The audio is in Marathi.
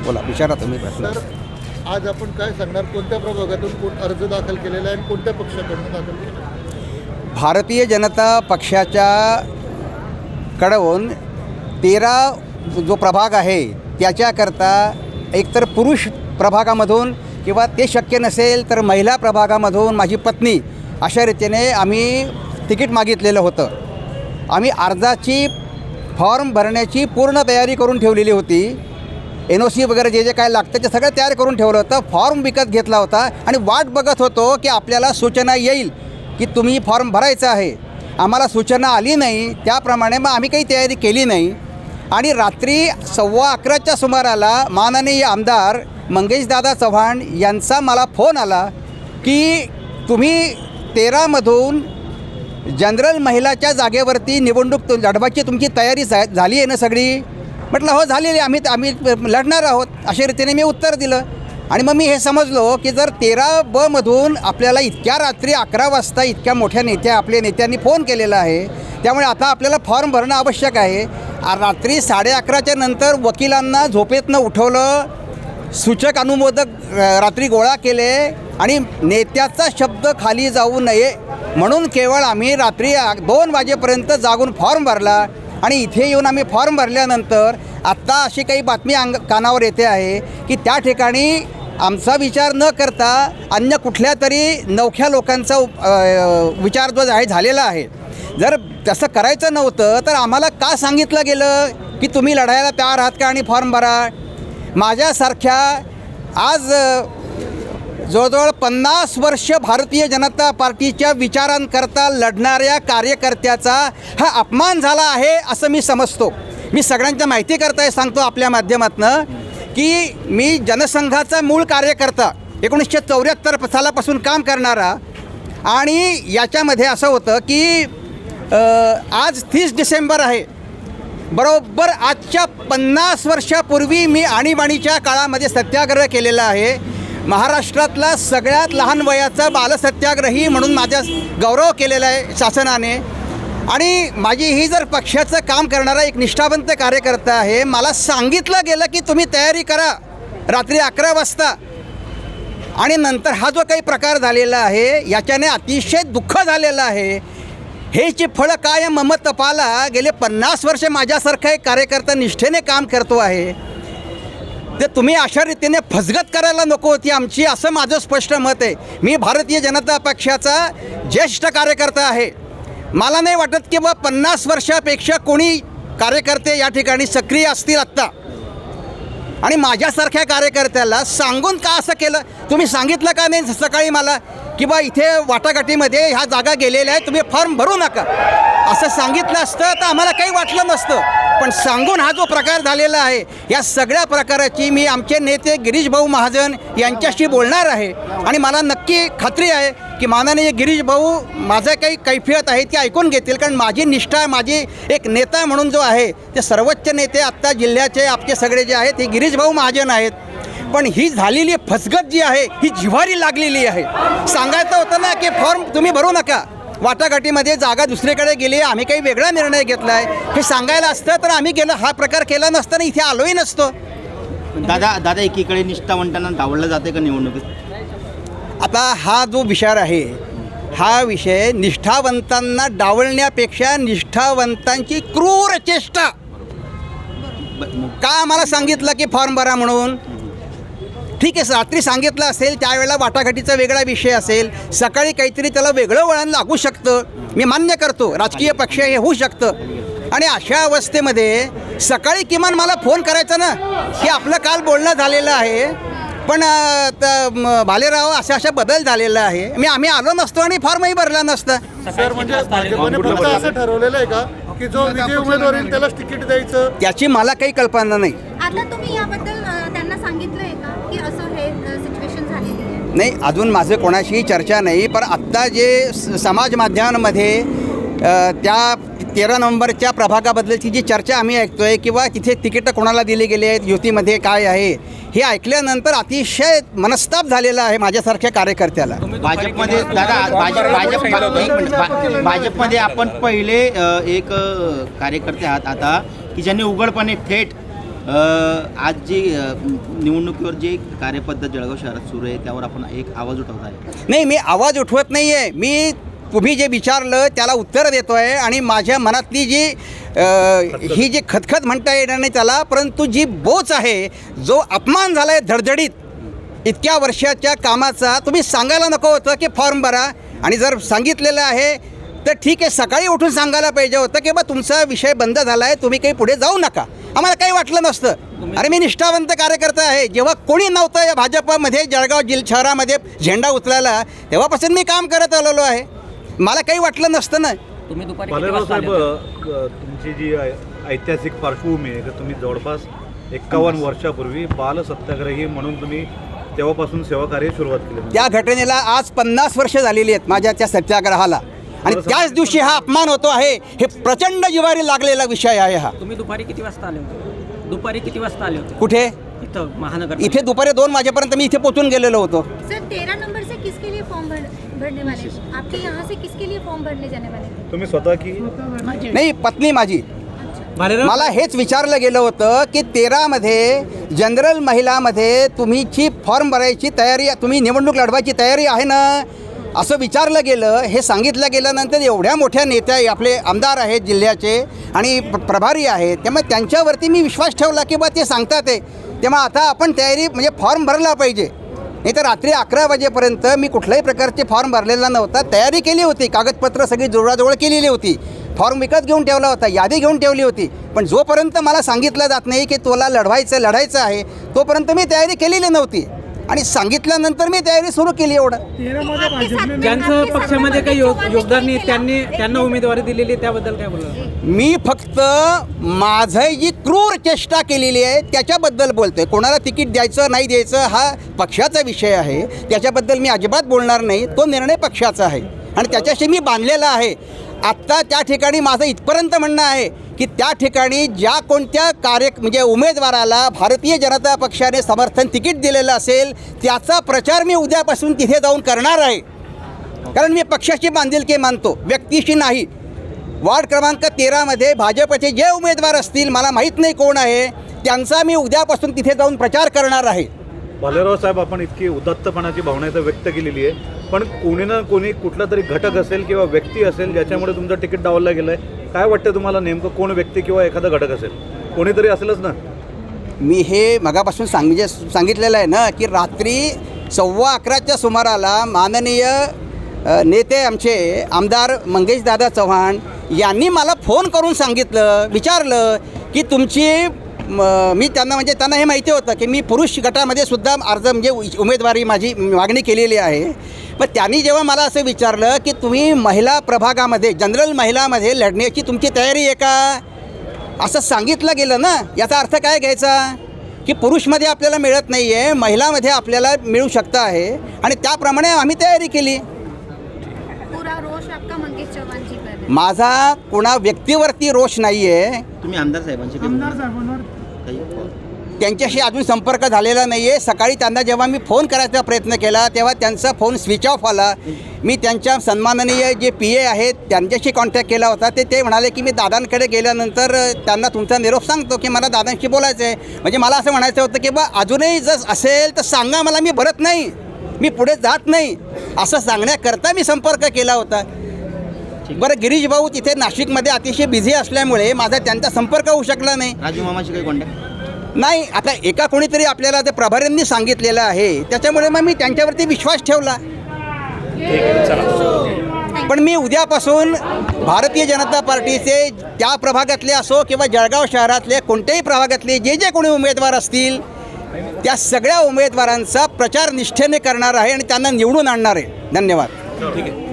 बोला, विचारा तुम्ही प्रश्न. तर आज आपण काय सांगणार, कोणत्या प्रभागातून कोण अर्ज दाखल केलेला आहे आणि कोणत्या पक्षाकडून दाखल केलेला आहे? भारतीय जनता पक्षाच्या कडून 13 जो प्रभाग आहे त्याच्याकरता एकतर पुरुष प्रभागामधून किंवा ते शक्य नसेल तर महिला प्रभागामधून माझी पत्नी अशा रीतीने आम्ही तिकीट मागितलेलं होतं. आम्ही अर्जाची फॉर्म भरण्याची पूर्ण तयारी करून ठेवलेली होती. NOC वगैरे जे काय लागतं ते सगळं तयार करून ठेवलं होतं. फॉर्म विकत घेतला होता आणि वाट बघत होतो की आपल्याला सूचना येईल की तुम्ही फॉर्म भरायचा आहे. आम्हाला सूचना आली नाही, त्याप्रमाणे मग आम्ही काही तयारी केली नाही. आणि रात्री 11:15च्या सुमाराला माननीय आमदार मंगेशदादा चव्हाण यांचा मला फोन आला की तुम्ही 13मधून जनरल महिलाच्या जागेवरती निवडणूक लढवायची तुमची तयारी झाली आहे ना सगळी. म्हटलं हो झालेली, आम्ही लढणार आहोत अशा रीतीने मी उत्तर दिलं. आणि मग मी हे समजलो की जर 13B आपल्याला इतक्या रात्री 11 वाजता इतक्या मोठ्या नेत्यांनी फोन केलेला आहे, त्यामुळे आता आपल्याला फॉर्म भरणं आवश्यक आहे. रात्री 11:30च्या नंतर वकिलांना झोपेतनं उठवलं, सूचक अनुमोदक रात्री गोळा केले आणि नेत्याचा शब्द खाली जाऊ नये म्हणून केवळ आम्ही रात्री 2 वाजेपर्यंत जागून फॉर्म भरला. आणि इथे येऊन आम्ही फॉर्म भरल्यानंतर आत्ता अशी काही बातमी कानावर येते आहे की त्या ठिकाणी आमचा विचार न करता अन्य कुठल्या तरी नवख्या लोकांचा विचार जो आहे झालेला आहे. जर तसं करायचं नव्हतं तर आम्हाला का सांगितलं गेलं की तुम्ही लढायला तयार आहात का आणि फॉर्म भरा. माझ्यासारख्या आज जवळजवळ 50 वर्ष भारतीय जनता पार्टीच्या विचारांकरता लढणाऱ्या कार्यकर्त्याचा हा अपमान झाला आहे असं मी समजतो. मी सगळ्यांच्या माहितीकरता सांगतो आपल्या माध्यमातनं की मी जनसंघाचा मूळ कार्यकर्ता 1974 सालापासून काम करणारा. आणि याच्यामध्ये असं होतं की आज 30 डिसेंबर आहे, बरोबर आजच्या 50 वर्षापूर्वी मी आणीबाणीच्या काळामध्ये सत्याग्रह केलेला आहे. महाराष्ट्रातला सगळ्यात लहान वयाचा बालसत्याग्रही म्हणून माझा गौरव केलेला आहे शासनाने. आणि माझी ही जर पक्षाचं काम करणारा एक निष्ठावंत कार्यकर्ता आहे. मला सांगितलं गेलं की तुम्ही तयारी करा रात्री 11 वाजता. आणि नंतर हा जो काही प्रकार झालेला आहे याच्याने अतिशय दुःख झालेलं आहे. हेची फळं काय मम तपाला. गेले 50 वर्ष माझ्यासारखा एक कार्यकर्ता निष्ठेने काम करतो आहे, ते तुम्ही अशा रीतीने फसगत करायला नको होती आमची, असं माझं स्पष्ट मत आहे. मी भारतीय जनता पक्षाचा ज्येष्ठ कार्यकर्ता आहे. मला नाही वाटत की 50 वर्षापेक्षा कोणी कार्यकर्ते या ठिकाणी सक्रिय असतील आत्ता. आणि माझ्यासारख्या कार्यकर्त्याला सांगून का असं केलं, तुम्ही सांगितलं का नाही सकाळी मला की इथे वाटाघाटीमध्ये ह्या जागा गेलेल्या आहेत, तुम्ही फॉर्म भरू नका असं सांगितलं असतं तर आम्हाला काही वाटलं नसतं. पण सांगून हा जो प्रकार झालेला आहे या सगळ्या प्रकाराची मी आमचे नेते गिरीश भाऊ महाजन यांच्याशी बोलणार आहे. आणि मला नक्की खात्री आहे की माननीय गिरीश भाऊ माझं काही कैफियत आहे ती ऐकून घेतील. कारण माझी निष्ठा, माझी एक नेता म्हणून जो आहे ते सर्वोच्च नेते आत्ता जिल्ह्याचे आपले सगळे जे आहेत ते गिरीश भाऊ महाजन आहेत. पण ही झालेली फसगत जी आहे ही जिव्हारी लागलेली आहे. सांगायचं होतं ना की फॉर्म तुम्ही भरू नका, वाटाघाटीमध्ये जागा दुसरीकडे गेली, आम्ही काही वेगळा निर्णय घेतला आहे हे सांगायला असतं तर आम्ही हा प्रकार केला नसताना इथे आलोही नसतो. दादा एकीकडे निष्ठावंतांना डावललं जाते का निवडणुकीत? आता हा जो विचार आहे हा विषय निष्ठावंतांना डावलण्यापेक्षा निष्ठावंतांची क्रूर चेष्टा. का आम्हाला सांगितलं की फॉर्म भरा म्हणून? ठीक आहे, रात्री सांगितलं असेल त्यावेळेला वाटाघाटीचा वेगळा विषय असेल, सकाळी काहीतरी त्याला वेगळं वळण लागू शकतं, मी मान्य करतो. राजकीय पक्ष हे होऊ शकतं. आणि अशा अवस्थेमध्ये सकाळी किमान मला फोन करायचा ना की आपलं काल बोलणं झालेलं आहे पण भालेराव अशा बदल झालेला आहे, आम्ही आलो नसतो आणि फॉर्मही भरला नसता. सर म्हणजे भाजपने फक्त असं ठरवलेलं आहे का की जो विजय उमेदवार येईल त्यालाच तिकीट द्यायचं? त्याची मला काही कल्पना नाही. आता तुम्ही याबद्दल त्यांना सांगितलंय का की असं हे सिच्युएशन झालेली आहे? नाही, अजून माझं कोणाशीही चर्चा नाही. पण आत्ता जे समाज माध्यमांमध्ये त्या 13 नोव्हेंबरच्या प्रभागाबद्दलची जी चर्चा आम्ही ऐकतोय किंवा तिथे तिकीटं कोणाला दिले गेले आहेत, युतीमध्ये काय आहे, हे ऐकल्यानंतर अतिशय मनस्ताप झालेला आहे माझ्यासारख्या कार्यकर्त्याला. भाजपमध्ये भाजपमध्ये आपण पहिले एक कार्यकर्ते आहात आता की ज्यांनी उघडपणे थेट आज जी निवडणुकीवर जी कार्यपद्धत जळगाव शहरात सुरू आहे त्यावर आपण एक आवाज उठवत आहे. नाही, मी आवाज उठवत नाही आहे. मी तुम्ही जे विचारलं त्याला उत्तर देतो आहे आणि माझ्या मनातली जी ही जी खतखत म्हणता येणार नाही त्याला, परंतु जी बोच आहे, जो अपमान झाला आहे धडधडीत इतक्या वर्षाच्या कामाचा, तुम्ही सांगायला नको होतं की फॉर्म भरा. आणि जर सांगितलेलं आहे तर ठीक आहे, सकाळी उठून सांगायला पाहिजे होतं की बा तुमचा विषय बंद झाला आहे, तुम्ही काही पुढे जाऊ नका. आम्हाला काही वाटलं नसतं. अरे मी निष्ठावंत कार्यकर्ता आहे. जेव्हा कोणी नव्हतं या भाजपमध्ये जळगाव शहरामध्ये झेंडा उचलायला, तेव्हापासून मी काम करत आलेलो आहे. मला काही वाटलं नसतं ना. तुम्ही दुपारी भालेराव साहेब, तुमची जी ऐतिहासिक पार्श्वभूमी आहे तर तुम्ही जवळपास 51 वर्षापूर्वी बाल सत्याग्रही म्हणून तुम्ही तेव्हापासून सेवाकार्य सुरुवात केली. त्या घटनेला आज 50 वर्ष झालेली आहेत माझ्या त्या सत्याग्रहाला, आणि त्याच दिवशी हा अपमान होतो आहे. हे प्रचंड जिव्हारी लागलेला विषय आहे हा. तुम्ही दुपारी किती वाजता आले होते? दुपारी किती वाजता आले होते कुठे? इथं महानगर? इथे दुपारी 2 वाजेपर्यंत मी इथे पोचून गेलेलो होतो. सर 13 नंबर से किसके लिए फॉर्म भरने वाले? आपके यहाँ से किसके लिए फॉर्म भरने जाने वाले थे? तुम्ही स्वतः की नाही, पत्नी माझी. मला हेच विचारलं गेलं होतं की 13मध्ये जनरल महिलामध्ये तुमची फॉर्म भरायची तयारी, तुम्ही निवडणूक लढवायची तयारी आहे ना, असं विचारलं गेलं. हे सांगितलं गेल्यानंतर एवढ्या मोठ्या नेत्या आपले आमदार आहेत जिल्ह्याचे आणि प्रभारी आहेत, त्यामुळे त्यांच्यावरती मी विश्वास ठेवला की बा ते सांगतात आहे, तेव्हा आता आपण तयारी म्हणजे फॉर्म भरला पाहिजे. नाही तर रात्री 11 वाजेपर्यंत मी कुठल्याही प्रकारचे फॉर्म भरलेला नव्हता. तयारी केली होती, कागदपत्र सगळी जोडाजवळ केलेली होती, फॉर्म विकत घेऊन ठेवला होता, यादी घेऊन ठेवली होती. पण जोपर्यंत मला सांगितलं जात नाही की तुला लढायचं आहे, तोपर्यंत मी तयारी केलेली नव्हती. आणि सांगितल्यानंतर मी तयारी सुरू केली. एवढं ज्यांचं पक्षामध्ये काही योगदान नाही त्यांना उमेदवारी दिलेली आहे, त्याबद्दल काय बोलला? मी फक्त माझं जी क्रूर चेष्टा केलेली आहे त्याच्याबद्दल बोलतोय. कोणाला तिकीट द्यायचं नाही द्यायचं हा पक्षाचा विषय आहे, त्याच्याबद्दल मी अजिबात बोलणार नाही. तो निर्णय पक्षाचा आहे आणि त्याच्याशी मी बांधलेला आहे. आत्ता त्या ठिकाणी माझं इथपर्यंत म्हणणं आहे की त्या ठिकाणी ज्या कोणत्या म्हणजे उमेदवाराला भारतीय जनता पक्षाने समर्थन तिकीट दिलेलं असेल त्याचा प्रचार मी उद्यापासून तिथे जाऊन करणार आहे. कारण मी पक्षाची बांधिलकी मानतो, व्यक्तीशी नाही. वार्ड क्रमांक 13मध्ये भाजपचे जे उमेदवार असतील, मला माहीत नाही कोण आहे, त्यांचा मी उद्यापासून तिथे जाऊन प्रचार करणार आहे. भालेराव साहेब, आपण इतकी उदात्तपणाची भावना इथं व्यक्त केलेली आहे, पण कोणी ना कोणी कुठला तरी घटक असेल किंवा व्यक्ती असेल ज्याच्यामुळे तुमचं तिकीट डावललं गेलं आहे. काय वाटतं तुम्हाला, नेमकं कोण व्यक्ती किंवा एखादा घटक असेल? कोणीतरी असेलच ना. मी हे मगापासून सांगितलेलं आहे ना की रात्री 11:15च्या सुमाराला माननीय नेते आमचे आमदार मंगेशदादा चव्हाण यांनी मला फोन करून सांगितलं, विचारलं की तुमची मी त्यांना हे माहिती होतं की मी पुरुष गटामध्ये सुद्धा म्हणजे उमेदवारी माझी मागणी केलेली आहे. पण त्यांनी जेव्हा मला असं विचारलं की तुम्ही महिला प्रभागामध्ये जनरल महिलामध्ये लढण्याची तुमची तयारी आहे का, असं सांगितलं गेलं ना, याचा अर्थ काय घ्यायचा की पुरुषमध्ये आपल्याला मिळत नाही आहे, महिलामध्ये आपल्याला मिळू शकतं आहे आणि त्याप्रमाणे आम्ही तयारी केली. पूरा रोष आपका मंगेश चव्हाण जी पर है. माझा कोणा व्यक्तीवरती रोष नाही आहे. तुम्ही आमदार साहेबांशी काही त्यांच्याशी अजून संपर्क झालेला नाही आहे. सकाळी त्यांना जेव्हा मी फोन करायचा प्रयत्न केला तेव्हा त्यांचा फोन स्विच ऑफ आला. मी त्यांच्या सन्माननीय जे PA आहेत त्यांच्याशी कॉन्टॅक्ट केला होता. ते म्हणाले की मी दादांकडे गेल्यानंतर त्यांना तुमचा निरोप सांगतो की मला दादांशी बोलायचं आहे. म्हणजे मला असं म्हणायचं होतं की बा अजूनही जर असेल तर सांगा मला, मी भरत नाही, मी पुढे जात नाही, असं सांगण्याकरता मी संपर्क केला होता. बरं, गिरीश भाऊ तिथे नाशिकमध्ये अतिशय बिझी असल्यामुळे माझा त्यांचा संपर्क होऊ शकला नाही. राजू मामाशी काही कॉन्टॅक्ट नाही. आता एका कोणीतरी आपल्याला ते प्रभाऱ्यांनी सांगितलेलं आहे, त्याच्यामुळे मग मी त्यांच्यावरती विश्वास ठेवला. पण मी उद्यापासून भारतीय जनता पार्टीचे त्या प्रभागातले असो किंवा जळगाव शहरातले कोणत्याही प्रभागातले जे कोणी उमेदवार असतील त्या सगळ्या उमेदवारांचा प्रचार निष्ठेने करणार आहे आणि त्यांना निवडून आणणार आहे. धन्यवाद. ठीक आहे.